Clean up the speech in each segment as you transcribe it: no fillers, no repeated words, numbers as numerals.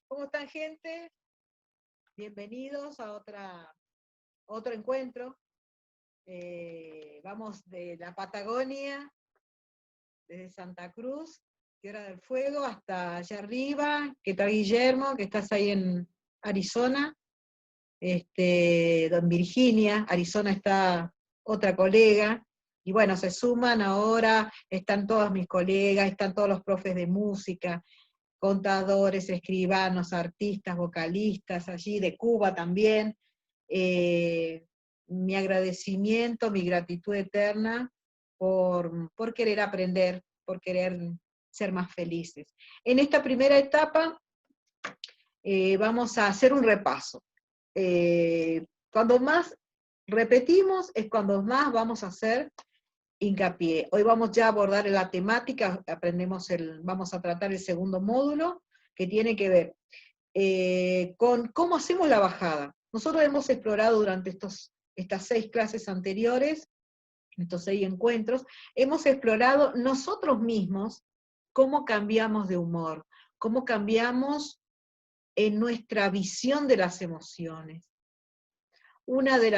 ¿Cómo están, gente? Bienvenidos a otro encuentro. Vamos de la Patagonia, desde Santa Cruz, Tierra del Fuego, hasta allá arriba, que está Guillermo, que estás ahí en Arizona, en Virginia, Arizona está otra colega, y bueno, se suman ahora, están todos mis colegas, están todos los profes de música, contadores, escribanos, artistas, vocalistas, allí de Cuba también. Mi agradecimiento, mi gratitud eterna por querer aprender, por querer ser más felices. En esta primera etapa vamos a hacer un repaso. Cuando más repetimos es cuando más vamos a hacer hincapié. Hoy vamos ya a abordar la temática, vamos a tratar el segundo módulo, que tiene que ver con cómo hacemos la bajada. Nosotros hemos explorado durante estas 6 clases anteriores, estos 6 encuentros, hemos explorado nosotros mismos cómo cambiamos de humor, cómo cambiamos en nuestra visión de las emociones. Una de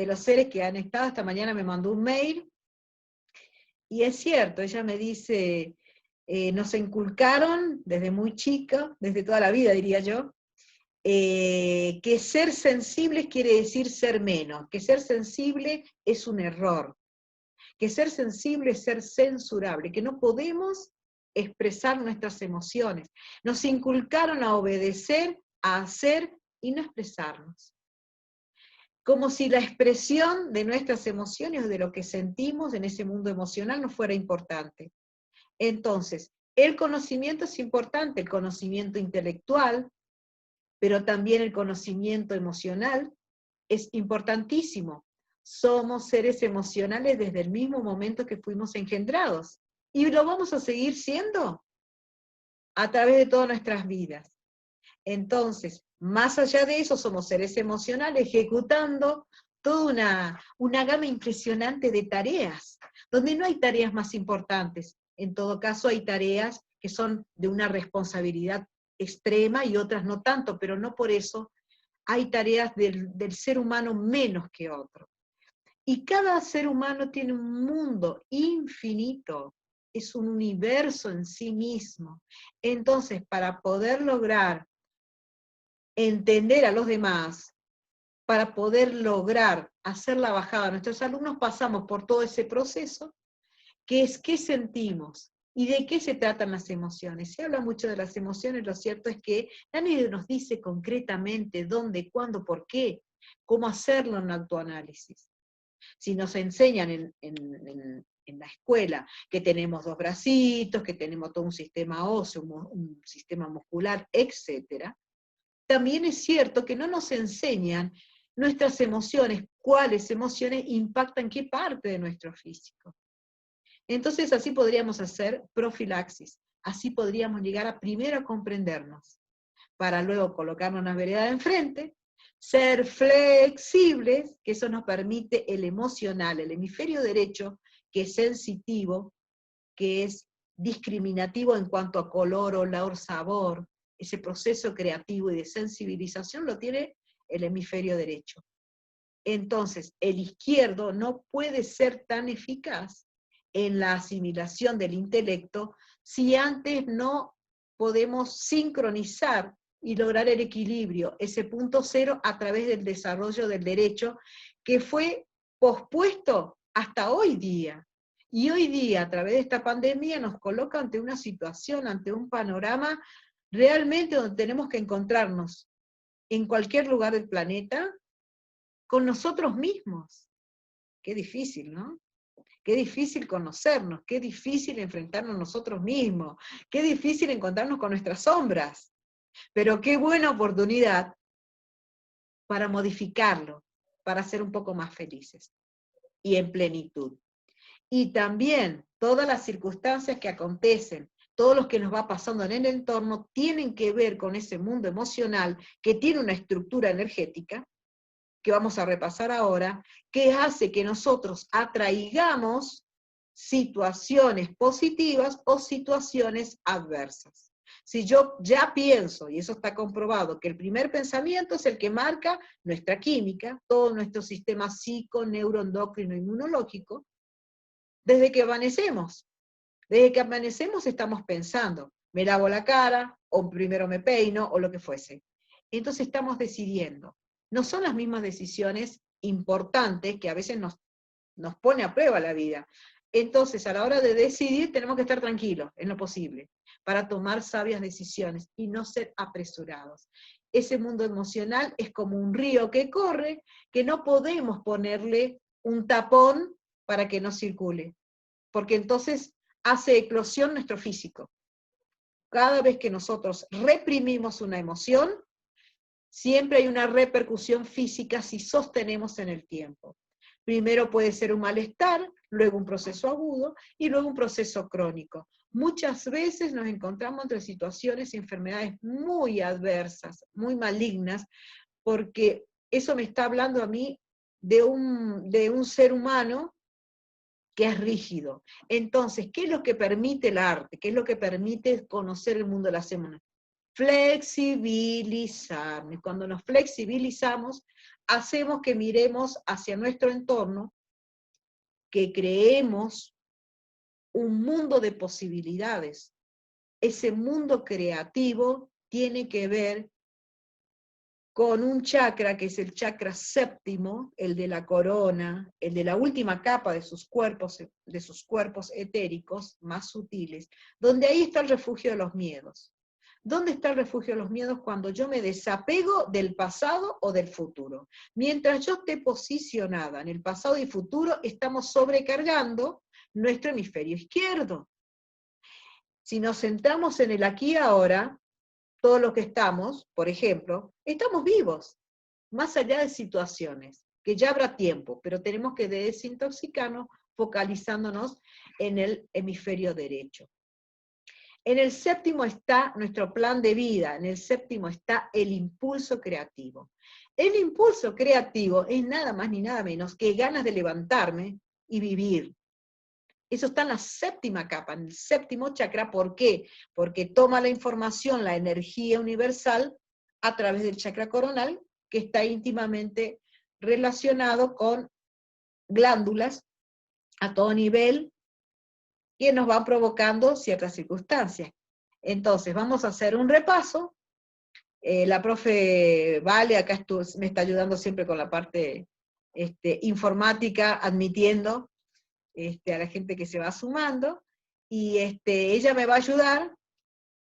los seres que han estado esta mañana me mandó un mail, y es cierto, ella me dice, nos inculcaron desde muy chica, desde toda la vida diría yo, que ser sensibles quiere decir ser menos, que ser sensible es un error, que ser sensible es ser censurable, que no podemos expresar nuestras emociones. Nos inculcaron a obedecer, a hacer y no expresarnos. Como si la expresión de nuestras emociones, de lo que sentimos en ese mundo emocional, no fuera importante. Entonces, el conocimiento es importante, el conocimiento intelectual, pero también el conocimiento emocional es importantísimo. Somos seres emocionales desde el mismo momento que fuimos engendrados, y lo vamos a seguir siendo a través de todas nuestras vidas. Entonces, más allá de eso, somos seres emocionales ejecutando toda una gama impresionante de tareas, donde no hay tareas más importantes. En todo caso, hay tareas que son de una responsabilidad extrema y otras no tanto, pero no por eso hay tareas del ser humano menos que otro. Y cada ser humano tiene un mundo infinito, es un universo en sí mismo. Entonces, para poder lograr entender a los demás, para poder lograr hacer la bajada, nuestros alumnos pasamos por todo ese proceso, que es qué sentimos y de qué se tratan las emociones. Se habla mucho de las emociones, lo cierto es que nadie nos dice concretamente dónde, cuándo, por qué, cómo hacerlo en autoanálisis. Si nos enseñan en la escuela que tenemos 2 bracitos, que tenemos todo un sistema óseo, un sistema muscular, etcétera, también es cierto que no nos enseñan nuestras emociones, cuáles emociones impactan qué parte de nuestro físico. Entonces así podríamos hacer profilaxis, así podríamos llegar a primero a comprendernos, para luego colocarnos una vereda de enfrente, ser flexibles, que eso nos permite el emocional, el hemisferio derecho, que es sensitivo, que es discriminativo en cuanto a color, olor, sabor, ese proceso creativo y de sensibilización lo tiene el hemisferio derecho. Entonces, el izquierdo no puede ser tan eficaz en la asimilación del intelecto si antes no podemos sincronizar y lograr el equilibrio, ese punto cero a través del desarrollo del derecho que fue pospuesto hasta hoy día. Y hoy día, a través de esta pandemia, nos coloca ante una situación, ante un panorama realmente donde tenemos que encontrarnos en cualquier lugar del planeta con nosotros mismos. Qué difícil, ¿no? Qué difícil conocernos, qué difícil enfrentarnos nosotros mismos, qué difícil encontrarnos con nuestras sombras. Pero qué buena oportunidad para modificarlo, para ser un poco más felices y en plenitud. Y también todas las circunstancias que acontecen, todo lo que nos va pasando en el entorno, tienen que ver con ese mundo emocional que tiene una estructura energética, que vamos a repasar ahora, que hace que nosotros atraigamos situaciones positivas o situaciones adversas. Si yo ya pienso, y eso está comprobado, que el primer pensamiento es el que marca nuestra química, todo nuestro sistema psico, neuroendocrino, inmunológico, desde que amanecemos. Desde que amanecemos estamos pensando, me lavo la cara, o primero me peino, o lo que fuese. Entonces estamos decidiendo. No son las mismas decisiones importantes que a veces nos pone a prueba la vida. Entonces, a la hora de decidir, tenemos que estar tranquilos, en lo posible, para tomar sabias decisiones y no ser apresurados. Ese mundo emocional es como un río que corre, que no podemos ponerle un tapón para que no circule, porque entonces hace eclosión nuestro físico. Cada vez que nosotros reprimimos una emoción, siempre hay una repercusión física si sostenemos en el tiempo. Primero puede ser un malestar, luego un proceso agudo y luego un proceso crónico. Muchas veces nos encontramos entre situaciones y enfermedades muy adversas, muy malignas, porque eso me está hablando a mí de un ser humano que es rígido. Entonces, ¿qué es lo que permite el arte? ¿Qué es lo que permite conocer el mundo de las emociones? Flexibilizarnos. Cuando nos flexibilizamos, hacemos que miremos hacia nuestro entorno, que creemos un mundo de posibilidades. Ese mundo creativo tiene que ver con un chakra que es el chakra séptimo, el de la corona, el de la última capa de sus cuerpos etéricos más sutiles, donde ahí está el refugio de los miedos. ¿Dónde está el refugio de los miedos? Cuando yo me desapego del pasado o del futuro. Mientras yo esté posicionada en el pasado y futuro, estamos sobrecargando nuestro hemisferio izquierdo. Si nos centramos en el aquí y ahora, todo lo que estamos, por ejemplo, estamos vivos, más allá de situaciones, que ya habrá tiempo, pero tenemos que desintoxicarnos focalizándonos en el hemisferio derecho. En el séptimo está nuestro plan de vida, en el séptimo está el impulso creativo. El impulso creativo es nada más ni nada menos que ganas de levantarme y vivir. Eso está en la séptima capa, en el séptimo chakra. ¿Por qué? Porque toma la información, la energía universal, a través del chakra coronal, que está íntimamente relacionado con glándulas a todo nivel, que nos van provocando ciertas circunstancias. Entonces, vamos a hacer un repaso. La profe Vale acá me está ayudando siempre con la parte informática, admitiendo a la gente que se va sumando, y ella me va a ayudar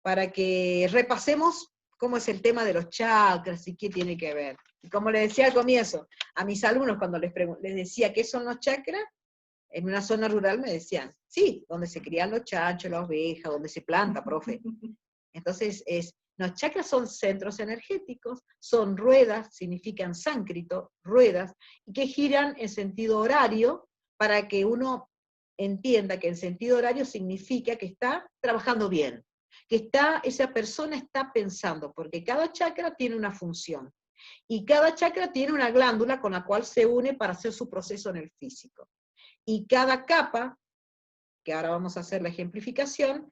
para que repasemos cómo es el tema de los chakras y qué tiene que ver. Y como les decía al comienzo, a mis alumnos cuando les decía qué son los chakras, en una zona rural me decían, sí, donde se crían los chanchos, las ovejas, donde se planta, profe. Entonces, los chakras son centros energéticos, son ruedas, significan sánscrito, ruedas, y que giran en sentido horario para que uno entienda que en sentido horario significa que está trabajando bien, que esa persona está pensando, porque cada chakra tiene una función, y cada chakra tiene una glándula con la cual se une para hacer su proceso en el físico. Y cada capa, que ahora vamos a hacer la ejemplificación,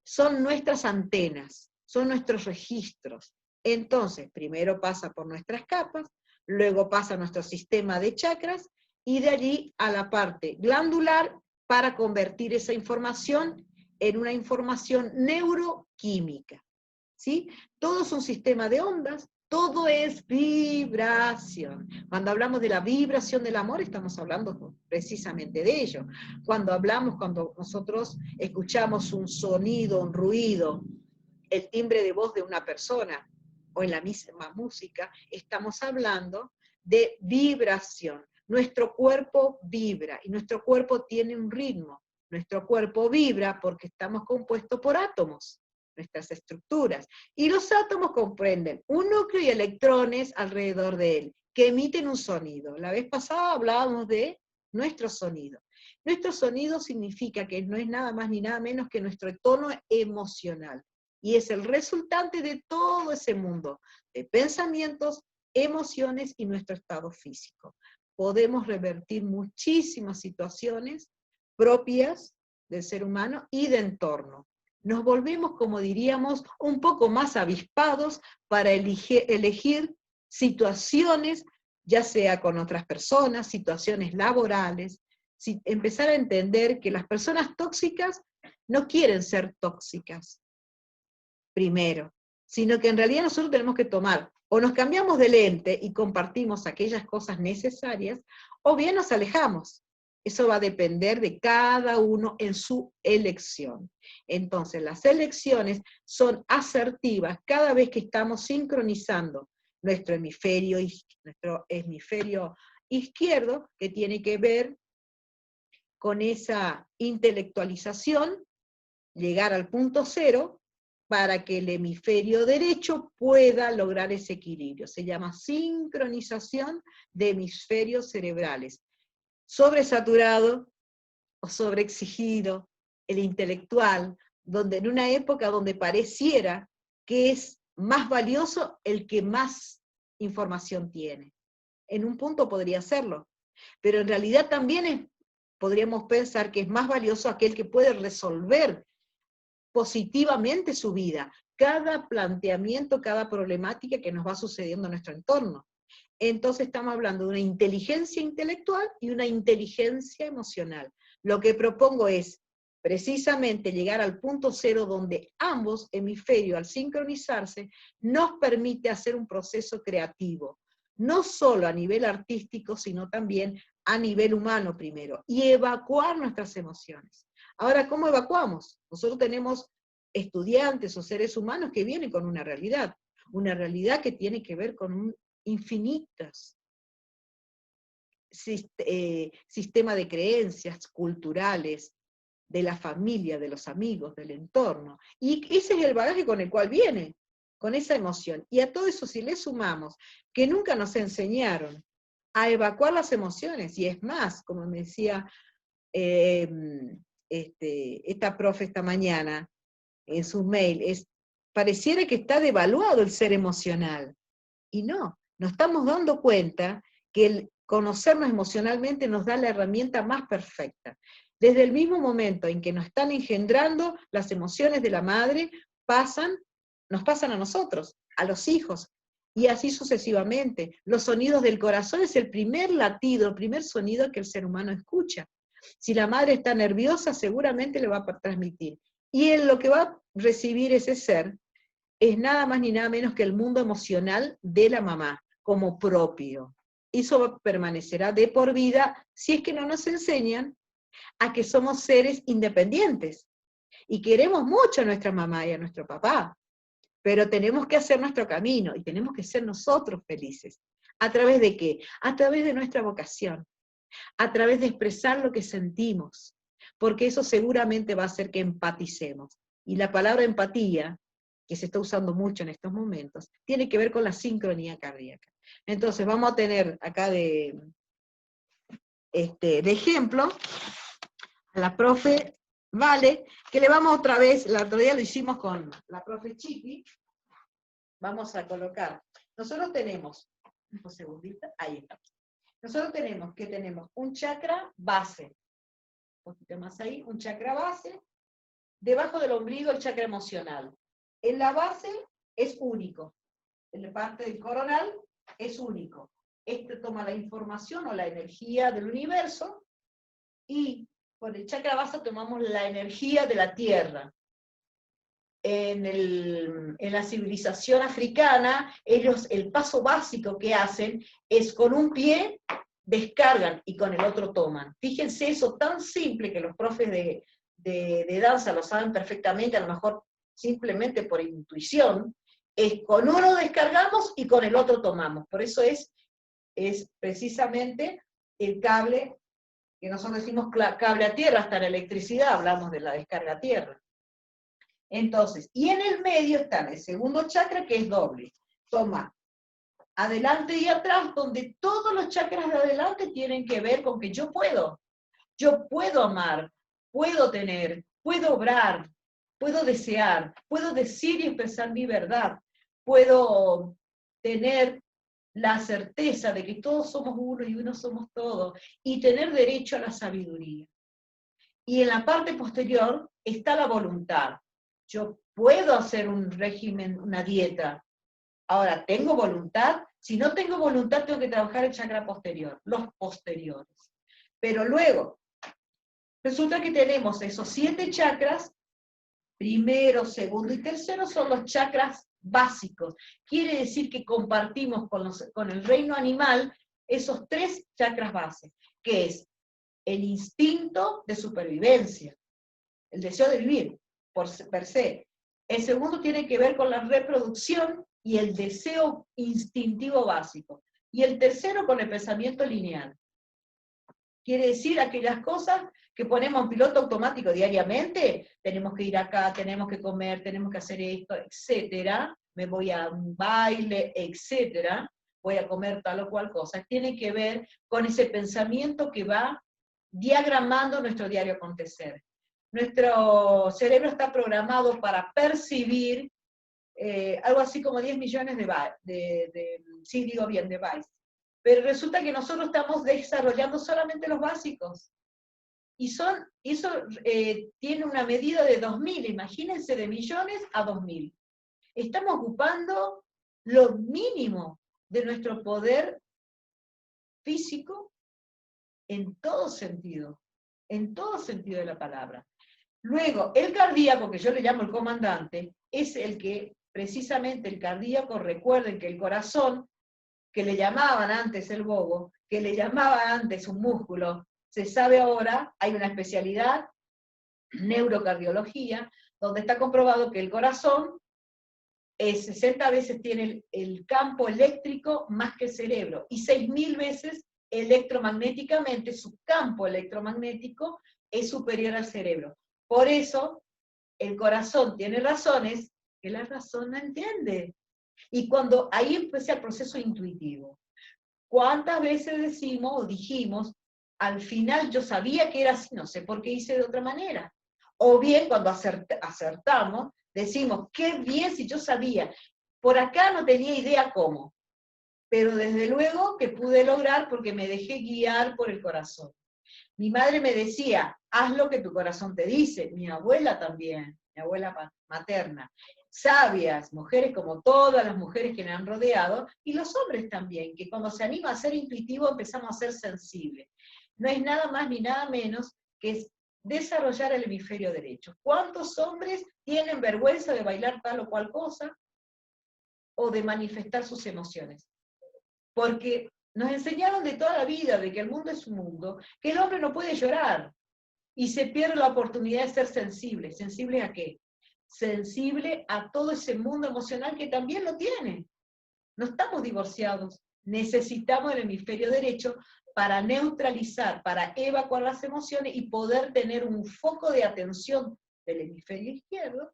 son nuestras antenas, son nuestros registros. Entonces, primero pasa por nuestras capas, luego pasa a nuestro sistema de chakras, y de allí a la parte glandular para convertir esa información en una información neuroquímica. ¿Sí? Todo es un sistema de ondas, todo es vibración. Cuando hablamos de la vibración del amor, estamos hablando precisamente de ello. Cuando nosotros escuchamos un sonido, un ruido, el timbre de voz de una persona, o en la misma música, estamos hablando de vibración. Nuestro cuerpo vibra, y nuestro cuerpo tiene un ritmo. Nuestro cuerpo vibra porque estamos compuestos por átomos, nuestras estructuras. Y los átomos comprenden un núcleo y electrones alrededor de él, que emiten un sonido. La vez pasada hablábamos de nuestro sonido. Nuestro sonido significa que no es nada más ni nada menos que nuestro tono emocional. Y es el resultante de todo ese mundo de pensamientos, emociones y nuestro estado físico. Podemos revertir muchísimas situaciones propias del ser humano y de entorno. Nos volvemos, como diríamos, un poco más avispados para elegir situaciones, ya sea con otras personas, situaciones laborales, empezar a entender que las personas tóxicas no quieren ser tóxicas, primero, sino que en realidad nosotros tenemos que tomar, o nos cambiamos de lente y compartimos aquellas cosas necesarias, o bien nos alejamos. Eso va a depender de cada uno en su elección. Entonces, las elecciones son asertivas cada vez que estamos sincronizando nuestro hemisferio izquierdo, que tiene que ver con esa intelectualización, llegar al punto cero, para que el hemisferio derecho pueda lograr ese equilibrio. Se llama sincronización de hemisferios cerebrales. Sobresaturado o sobreexigido, el intelectual, donde en una época donde pareciera que es más valioso el que más información tiene. En un punto podría serlo, pero en realidad también podríamos pensar que es más valioso aquel que puede resolver positivamente su vida, cada planteamiento, cada problemática que nos va sucediendo en nuestro entorno. Entonces estamos hablando de una inteligencia intelectual y una inteligencia emocional. Lo que propongo es precisamente llegar al punto cero donde ambos hemisferios, al sincronizarse, nos permite hacer un proceso creativo, no solo a nivel artístico, sino también a nivel humano primero, y evacuar nuestras emociones. Ahora, ¿cómo evacuamos? Nosotros tenemos estudiantes o seres humanos que vienen con una realidad que tiene que ver con infinitas sistema de creencias culturales, de la familia, de los amigos, del entorno. Y ese es el bagaje con el cual viene, con esa emoción. Y a todo eso, si le sumamos que nunca nos enseñaron a evacuar las emociones, y es más, como me decía esta profe esta mañana en su mail, pareciera que está devaluado el ser emocional. Y no, nos estamos dando cuenta que el conocernos emocionalmente nos da la herramienta más perfecta. Desde el mismo momento en que nos están engendrando, las emociones de la madre nos pasan a nosotros, a los hijos, y así sucesivamente. Los sonidos del corazón es el primer latido, el primer sonido que el ser humano escucha. Si la madre está nerviosa, seguramente le va a transmitir. Y en lo que va a recibir ese ser es nada más ni nada menos que el mundo emocional de la mamá, como propio. Eso permanecerá de por vida si es que no nos enseñan a que somos seres independientes y queremos mucho a nuestra mamá y a nuestro papá, pero tenemos que hacer nuestro camino y tenemos que ser nosotros felices. ¿A través de qué? A través de nuestra vocación, a través de expresar lo que sentimos, porque eso seguramente va a hacer que empaticemos. Y la palabra empatía, que se está usando mucho en estos momentos, tiene que ver con la sincronía cardíaca. Entonces vamos a tener acá de ejemplo a la profe Vale, que le vamos otra vez, el otro día lo hicimos con la profe Chiqui, vamos a colocar, nosotros tenemos, un segundito, ahí está. Nosotros tenemos un chakra base, un poquito más ahí, un chakra base, debajo del ombligo el chakra emocional. En la base es único, en la parte del coronal es único. Este toma la información o la energía del universo y con el chakra base tomamos la energía de la tierra. En la civilización africana, ellos el paso básico que hacen es con un pie descargan y con el otro toman. Fíjense eso tan simple que los profes de danza lo saben perfectamente, a lo mejor simplemente por intuición, es con uno descargamos y con el otro tomamos. Por eso es precisamente el cable, que nosotros decimos cable a tierra, hasta la electricidad hablamos de la descarga a tierra. Entonces, y en el medio está el segundo chakra, que es doble. Toma adelante y atrás, donde todos los chakras de adelante tienen que ver con que yo puedo amar, puedo tener, puedo obrar, puedo desear, puedo decir y expresar mi verdad, puedo tener la certeza de que todos somos uno y uno somos todos, y tener derecho a la sabiduría. Y en la parte posterior está la voluntad. Yo puedo hacer un régimen, una dieta. Ahora, ¿tengo voluntad? Si no tengo voluntad, tengo que trabajar el chakra posterior, los posteriores. Pero luego, resulta que tenemos esos 7 chakras, primero, segundo y tercero, son los chakras básicos. Quiere decir que compartimos con el reino animal esos 3 chakras bases, que es el instinto de supervivencia, el deseo de vivir, per se. El segundo tiene que ver con la reproducción y el deseo instintivo básico. Y el tercero con el pensamiento lineal. Quiere decir aquellas cosas que ponemos en piloto automático diariamente, tenemos que ir acá, tenemos que comer, tenemos que hacer esto, etcétera, me voy a un baile, etcétera, voy a comer tal o cual cosa. Tiene que ver con ese pensamiento que va diagramando nuestro diario acontecer. Nuestro cerebro está programado para percibir algo así como 10 millones de bytes. Pero resulta que nosotros estamos desarrollando solamente los básicos. Y eso tiene una medida de 2000, imagínense, de millones a 2000. Estamos ocupando lo mínimo de nuestro poder físico en todo sentido de la palabra. Luego, el cardíaco, que yo le llamo el comandante, es el que, precisamente el cardíaco, recuerden que el corazón, que le llamaban antes el bobo, que le llamaban antes un músculo, se sabe ahora, hay una especialidad, neurocardiología, donde está comprobado que el corazón 60 veces tiene el campo eléctrico más que el cerebro, y 6.000 veces electromagnéticamente, su campo electromagnético es superior al cerebro. Por eso, el corazón tiene razones que la razón no entiende. Y cuando ahí empieza el proceso intuitivo. ¿Cuántas veces decimos o dijimos, al final yo sabía que era así, no sé por qué hice de otra manera? O bien cuando acertamos, decimos, qué bien si yo sabía, por acá no tenía idea cómo, pero desde luego que pude lograr porque me dejé guiar por el corazón. Mi madre me decía, haz lo que tu corazón te dice, mi abuela también, mi abuela materna. Sabias, mujeres como todas las mujeres que me han rodeado, y los hombres también, que cuando se anima a ser intuitivo empezamos a ser sensibles. No es nada más ni nada menos que desarrollar el hemisferio derecho. ¿Cuántos hombres tienen vergüenza de bailar tal o cual cosa o de manifestar sus emociones? Porque nos enseñaron de toda la vida de que el mundo es un mundo, que el hombre no puede llorar, y se pierde la oportunidad de ser sensible. ¿Sensible a qué? Sensible a todo ese mundo emocional que también lo tiene. No estamos divorciados, necesitamos el hemisferio derecho para neutralizar, para evacuar las emociones y poder tener un foco de atención del hemisferio izquierdo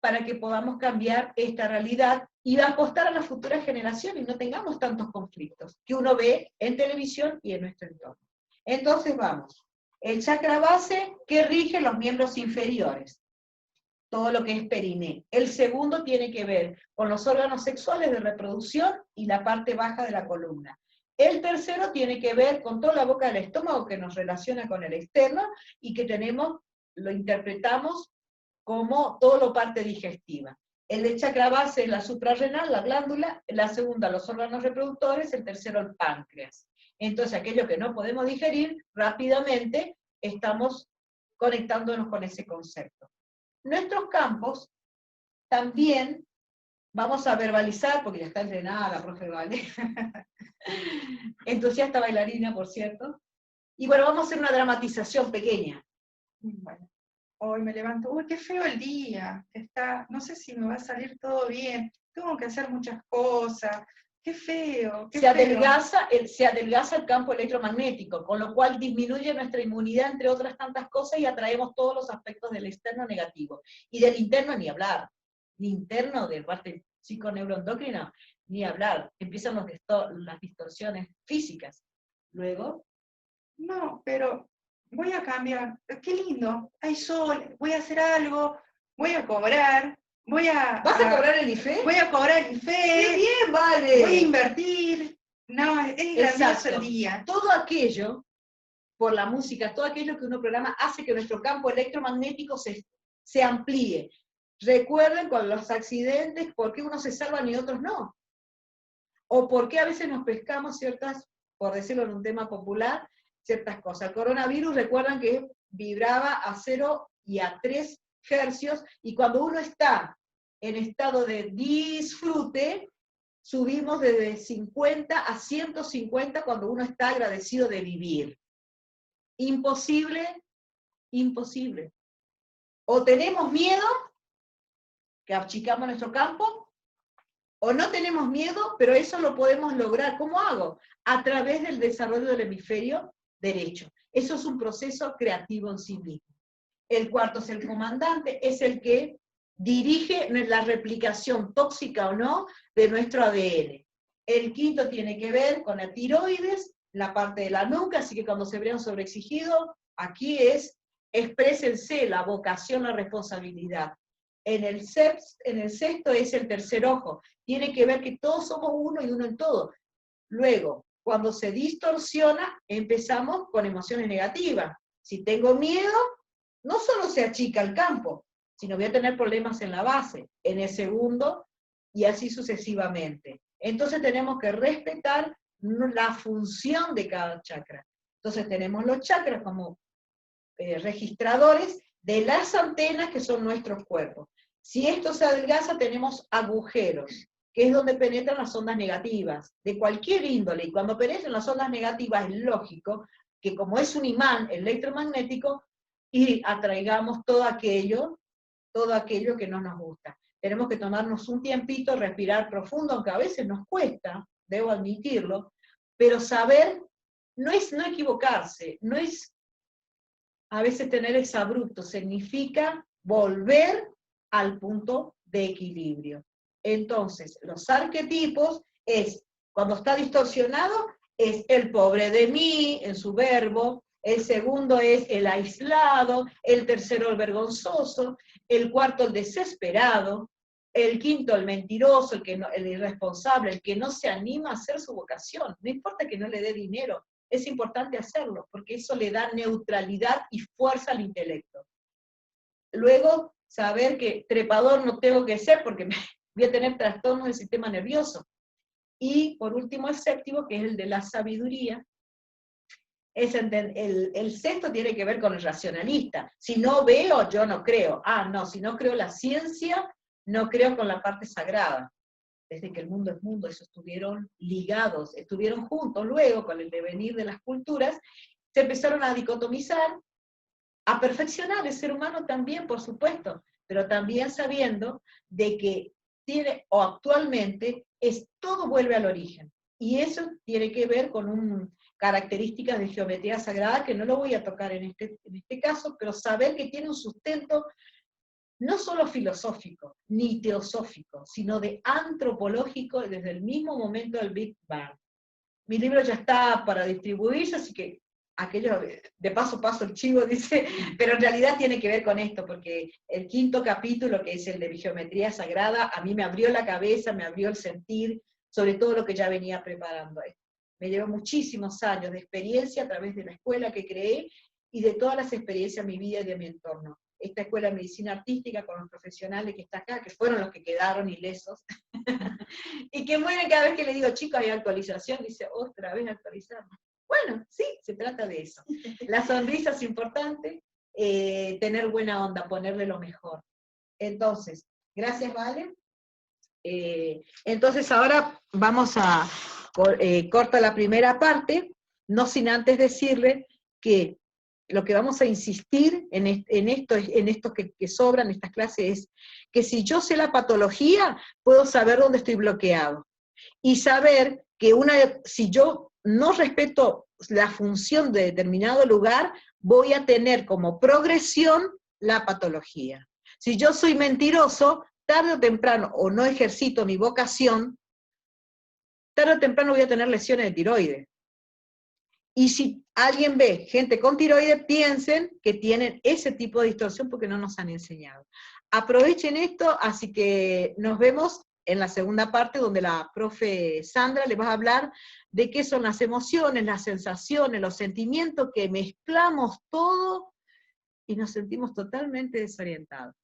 para que podamos cambiar esta realidad y apostar a las futuras generaciones y no tengamos tantos conflictos que uno ve en televisión y en nuestro entorno. Entonces vamos, el chakra base que rige los miembros inferiores, todo lo que es periné. El segundo tiene que ver con los órganos sexuales de reproducción y la parte baja de la columna. El tercero tiene que ver con toda la boca del estómago que nos relaciona con el externo y que tenemos, lo interpretamos como todo lo parte digestiva. El de chakra base es la suprarrenal, la glándula, la segunda los órganos reproductores, el tercero el páncreas. Entonces aquello que no podemos digerir, rápidamente estamos conectándonos con ese concepto. Nuestros campos también vamos a verbalizar, porque ya está entrenada la profe Vale, entusiasta bailarina, por cierto, y bueno, vamos a hacer una dramatización pequeña. Bueno, hoy me levanto, uy, qué feo el día, no sé si me va a salir todo bien, tengo que hacer muchas cosas, qué feo, qué se feo. adelgaza el campo electromagnético, con lo cual disminuye nuestra inmunidad, entre otras tantas cosas, y atraemos todos los aspectos del externo negativo. Y del interno ni hablar, ni interno de parte psiconeuroendocrina, ni hablar. Empiezan las distorsiones físicas. Luego, No, pero voy a cambiar, qué lindo, hay sol, voy a hacer algo, voy a cobrar, ¿Vas a cobrar el IFE? Voy a cobrar el IFE. ¡Qué bien, vale! Voy a invertir. No, es grandioso el día. Todo aquello, por la música, todo aquello que uno programa hace que nuestro campo electromagnético se amplíe. Recuerden con los accidentes por qué unos se salvan y otros no. O por qué a veces nos pescamos ciertas, por decirlo en un tema popular, ciertas cosas. El coronavirus, recuerdan que vibraba a 0 y a 3 hercios, y cuando uno está en estado de disfrute, subimos desde 50 a 150 cuando uno está agradecido de vivir. Imposible, imposible. O tenemos miedo, que achicamos nuestro campo, o no tenemos miedo, pero eso lo podemos lograr. ¿Cómo hago? A través del desarrollo del hemisferio derecho. Eso es un proceso creativo en sí mismo. El cuarto es el comandante, es el que dirige la replicación tóxica o no de nuestro ADN. El quinto tiene que ver con la tiroides, la parte de la nuca, así que cuando se vean sobreexigidos, aquí es exprésense la vocación, la responsabilidad. En el sexto es el tercer ojo, tiene que ver que todos somos uno y uno en todo. Luego, cuando se distorsiona, empezamos con emociones negativas. Si tengo miedo, no solo se achica el campo, sino voy a tener problemas en la base, en el segundo, y así sucesivamente. Entonces tenemos que respetar la función de cada chakra. Entonces tenemos los chakras como registradores de las antenas que son nuestros cuerpos. Si esto se adelgaza, tenemos agujeros, que es donde penetran las ondas negativas, de cualquier índole, y cuando penetran las ondas negativas es lógico que como es un imán electromagnético, y atraigamos todo aquello que no nos gusta. Tenemos que tomarnos un tiempito, respirar profundo, aunque a veces nos cuesta, debo admitirlo, pero saber no es no equivocarse, no es a veces tener exabrupto, significa volver al punto de equilibrio. Entonces, los arquetipos es, cuando está distorsionado, es el pobre de mí, en su verbo, el segundo es el aislado, el tercero el vergonzoso, el cuarto el desesperado, el quinto el mentiroso, el irresponsable, el que no se anima a hacer su vocación, no importa que no le dé dinero, es importante hacerlo, porque eso le da neutralidad y fuerza al intelecto. Luego, saber que trepador no tengo que ser, porque voy a tener trastornos del sistema nervioso. Y por último, el séptimo, que es el de la sabiduría. El sexto tiene que ver con el racionalista. Si no veo, yo no creo. Ah, no, si no creo la ciencia, no creo con la parte sagrada. Desde que el mundo es mundo, eso estuvieron ligados, estuvieron juntos. Luego, con el devenir de las culturas, se empezaron a dicotomizar, a perfeccionar el ser humano también, por supuesto, pero también sabiendo de que tiene, o actualmente, todo vuelve al origen. Y eso tiene que ver con características de geometría sagrada, que no lo voy a tocar en este caso, pero saber que tiene un sustento no solo filosófico, ni teosófico, sino de antropológico desde el mismo momento del Big Bang. Mi libro ya está para distribuirse, así que aquello, de paso el chivo, dice, pero en realidad tiene que ver con esto, porque el quinto capítulo, que es el de geometría sagrada, a mí me abrió la cabeza, me abrió el sentir, sobre todo lo que ya venía preparando. Me llevó muchísimos años de experiencia a través de la escuela que creé, y de todas las experiencias de mi vida y de mi entorno. Esta escuela de medicina artística con los profesionales que está acá, que fueron los que quedaron ilesos, y que mueren cada vez que le digo, chicos, hay actualización, dice, otra vez actualizamos. Bueno, sí, se trata de eso. La sonrisa es importante, tener buena onda, ponerle lo mejor. Entonces, gracias, Vale. Entonces ahora vamos a, corta la primera parte, no sin antes decirle que lo que vamos a insistir en esto que sobran, estas clases, es que si yo sé la patología, puedo saber dónde estoy bloqueado. Y saber que si yo no respeto la función de determinado lugar, voy a tener como progresión la patología. Si yo soy mentiroso, tarde o temprano, o no ejercito mi vocación, tarde o temprano voy a tener lesiones de tiroides. Y si alguien ve gente con tiroides, piensen que tienen ese tipo de distorsión porque no nos han enseñado. aprovechen esto, así que nos vemos en la segunda parte donde la profe Sandra le va a hablar de qué son las emociones, las sensaciones, los sentimientos, que mezclamos todo y nos sentimos totalmente desorientados.